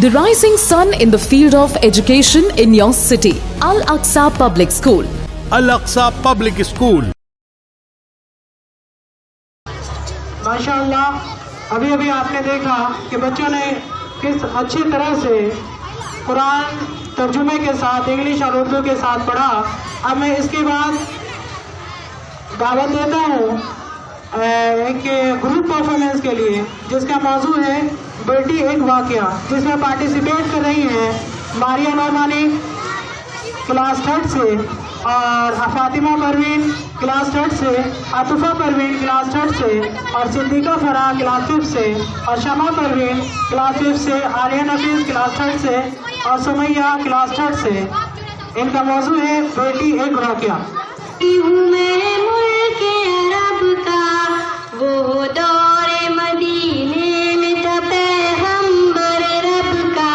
the rising sun in the field of education in your city. Al-Aqsa Public School. Al-Aqsa Public School. माशाअल्लाह, अभी अभी आपने देखा कि बच्चों ने किस अच्छी तरह से कुरान तर्जुमे के साथ इंग्लिश और उर्दू के साथ पढ़ा। अब मैं इसके बाद दावत देता हूँ एक ग्रुप परफॉर्मेंस के लिए, जिसका मौजू है बेटी एक वाकया, जिसमें पार्टिसिपेट कर रही हैं मारिया नौमानी क्लास 3 से, और फातिमा परवीन क्लास 3 से, आतुफा परवीन क्लास 3 से, और सिद्दीका फराह क्लास 5 से, और शमा परवीन क्लास 5 से, आलिया नफीस क्लास 3 से, और सुमैया क्लास 3 से। इनका मौजू है बेटी एक वाकया। हूँ मैं मुल्क अरब का, वो दौरे मदीने में था पैगंबर रब का,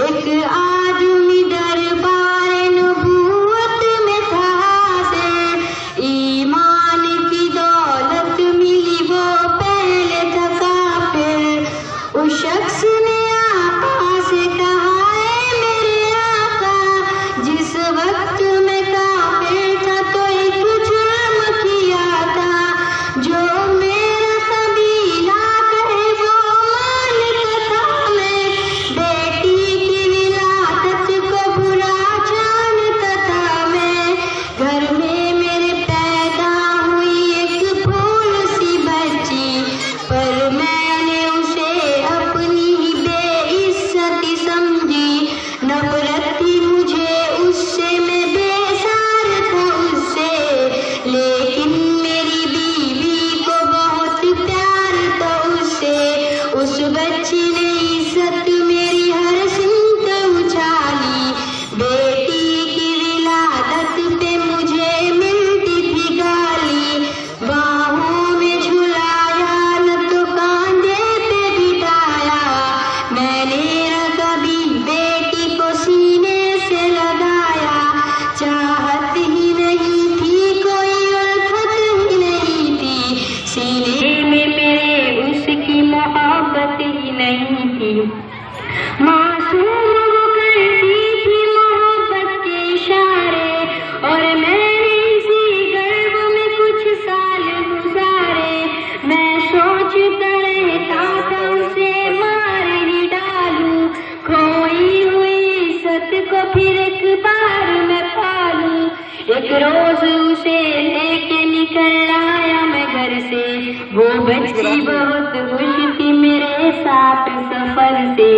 एक आदमी दरबार नबूवत में था हाज़िर, ईमान की दौलत मिली वो पहले था काफिर। उस शख्स ने आका से कहा है मेरे आका, जिस वक्त में काफिर था तो एक जुर्म किया था, जो मेरा कबीला कहे वो मानता था। मैं बेटी की विलादत को बुरा जानता था। मैं घर में मेरे पैदा हुई एक फूल सी बच्ची, पर मैंने उसे अपनी ही बेइज्जती समझी। नफरत थी मुझे उससे, मैं बेजार था उससे, लेकिन मेरी बीवी को बहुत प्यार था उससे। उस बच्ची ने इज्जत मेरी हर सिमत उछाली, बेटी की विलादत पे मुझे मिलती थी गाली। बाहों में झुलाया न तो कांधे पे बिठाया, मैंने न कभी बेटी को सीने से लगाया। चाहत ही नहीं थी, कोई उल्फत ही नहीं थी, सीने में मेरे उसकी मोहब्बत ही नहीं थी। मासूम वो करती थी मोहब्बत के इशारे, और मैंने इसी गर्व में कुछ साल गुजारे। मैं सोचता रहता था उसे मार ही डालूं, खोई हुई इज्जत को फिर एक बार मैं पालूं। एक रोज उसे लेके निकल आया मैं घर से, वो बच्ची बहुत खुश थी मेरे साथ सफर से।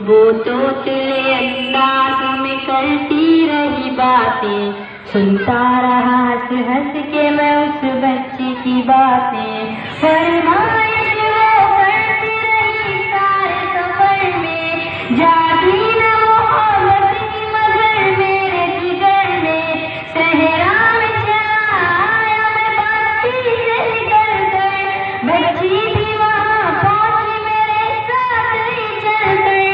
वो तोतले अंदाज में करती रही बातें, सुनता रहा हंस हंस के मैं उस बच्ची की बातें। फरमाइश वो करती रही सारे सफर में, जाती न वो औरत मगर मेरे जिगर में। सहरा में चला आया मैं बाती से निकल कर, बच्ची भी वहाँ पहुँची मेरे साथ ही चल कर।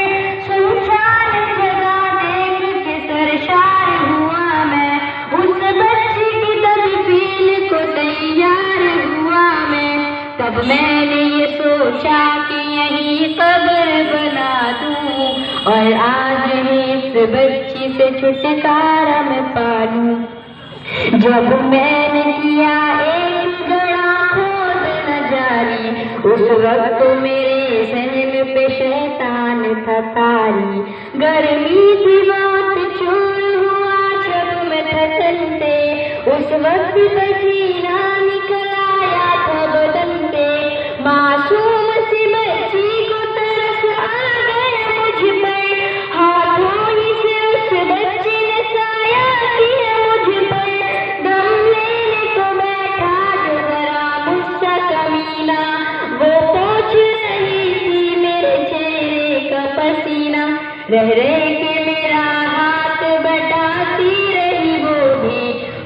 सुनसान जगह देख के सरशार हुआ मैं, उस बच्ची की तदफीन को तैयार हुआ मैं। तब मैंने ये सोचा कि यही कब्र बना दूं, और आज ही इस बच्ची से छुटकारा मैं पालूं। जब मैंने किया एक गड़ा खोद न जारी, उस वक्त मेरे सहन पे शैतान था तारी। गर्मी थी बहुत, चूर हुआ जब मैं फसल से, उस वक्त पसीना निकल आया था बदन से। मासूम सी बच्ची को तरस आ गया मुझ पर, हाथों ही से उस बच्ची ने साया किया मुझ पर। दम लेने को बैठा जो जरा मुझसा कमीना, वो पोंछ रही थी मेरे चेहरे का पसीना। रह के मेरा हाथ बटाती रही वो भी,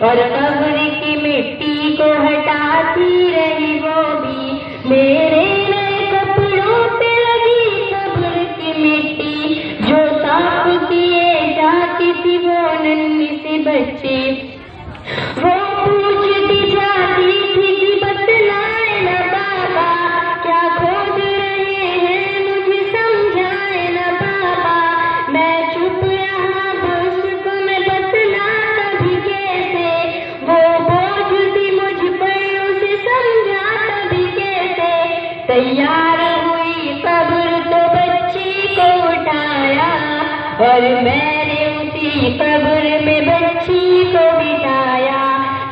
और कब्र की मिट्टी को हटाती रही वो भी। मेरे नए कपड़ों पे लगी कब्र की मिट्टी, जो साफ किए जाती थी वो नन्ही सी बच्ची। वो पूछती जाती थी कि बतलाए न बाबा, क्या खोज रहे हैं मुझे समझाए न बाबा। और मैंने उसी कब्र में बच्ची को बिठाया।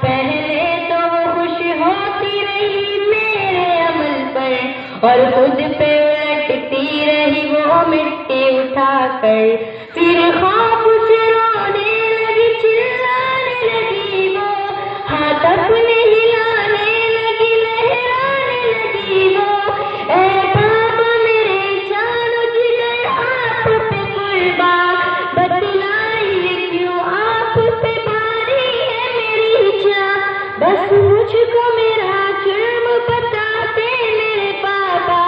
पहले तो वो खुश होती रही मेरे अमल पर और खुद पे उलटती रही वो मिट्टी उठाकर। फिर खौफ से रोने लगी, चिल्लाने लगी वो, हाथ अपने हिलाने लगी, लहराने लगी वो। ए बाबा मेरे जानो जिगर आप पे कुर्बान, बतलाइए क्यों आप पे भारी है मेरी जान। बस मुझको मेरा जुर्म बताते मेरे पापा,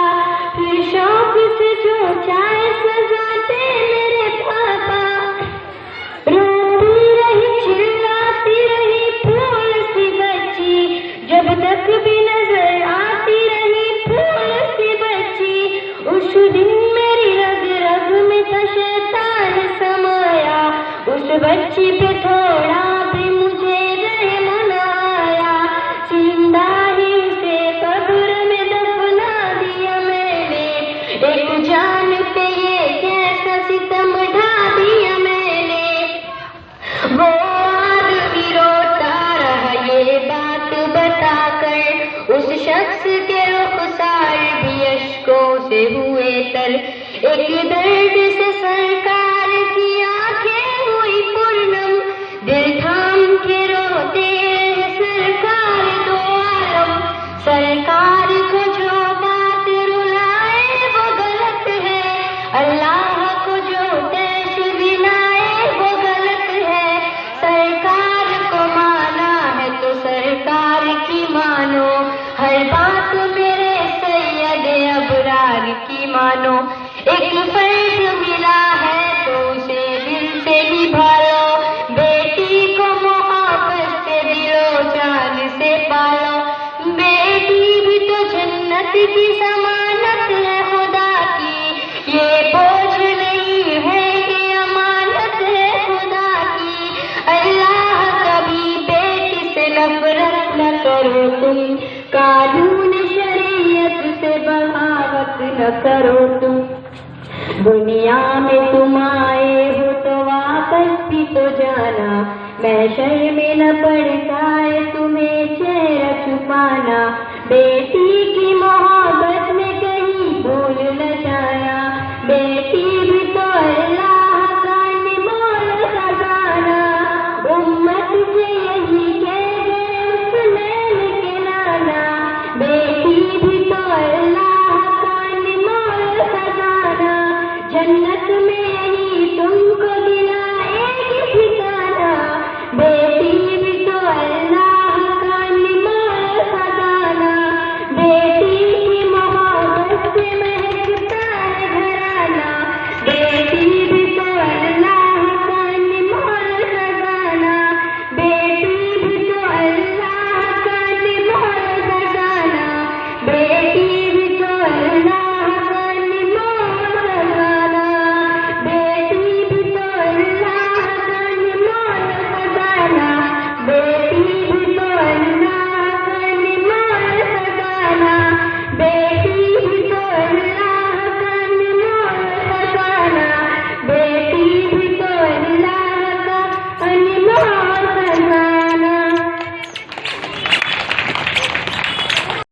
फिर शौक से जो चाहे सजाते मेरे पापा। रोती रही चिल्लाती रही फूल सी बच्ची, जब तक भी नजर आती रही फूल सी बच्ची। उस दिन मेरी रग रग में था शैतान समाया, उस बच्ची पे थोड़ा भी मुझे रहम न आया। जिंदा ही उसे कब्र में दफना दिया मैंने, एक जान पे ये कैसा सितम ढा दिया मैंने। वो आदमी रोता रहा ये बात बताकर, उस शख्स के रुखसार भी अश्कों से हुए तर। एक दर्द से सरकार की आंखें हुई पूर्णम, दिल थाम के रोते रहे सरकार दो आलम। सरकार को जो बात रुलाए वो गलत है, अल्लाह को जो तैश दिलाए वो गलत है। सरकार को माना है तो सरकार की मानो, हर बात मेरे सैयद अबरार की मानो। एक फर्ज मिला है तो उसे दिल से निभा लो, बेटी को मोहब्बत से दिलो जान से पालो। बेटी भी तो जन्नत की जमानत है खुदा की, ये बोझ नहीं है ये अमानत है खुदा की। अल्लाह कभी बेटी से नफरत न करो तुम, कानून शरीयत से बगावत न करो तुम। दुनिया में तुम आए हो तो वापस भी तो जाना, महशर में न पड़ता है तुम्हें चेहरा छुपाना। बेटी की मोहब्बत में कहीं भूल न जाना, बेटी भी तो अल्लाह का अनमोल खजाना। उम्मत से यही कह गए हुसनैन के नाना, बेटी भी तो अल्लाह का अनमोल खजाना। जन्नत में